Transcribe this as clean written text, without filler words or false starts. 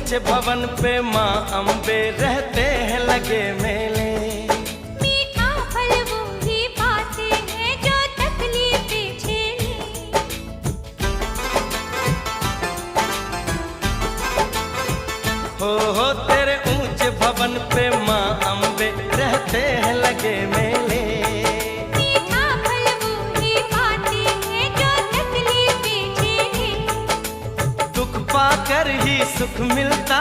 ऊंचे भवन पे माँ अम्बे रहते हैं लगे मेले। मीठा फल वो ही पाते हैं जो तकलीफें झेले। हो तेरे ऊंचे भवन पे माँ अम्बे रहते हैं लगे मेले। मीठा फल वो ही पाते हैं जो तकलीफें झेले। दुख पाकर ही सुख मिलता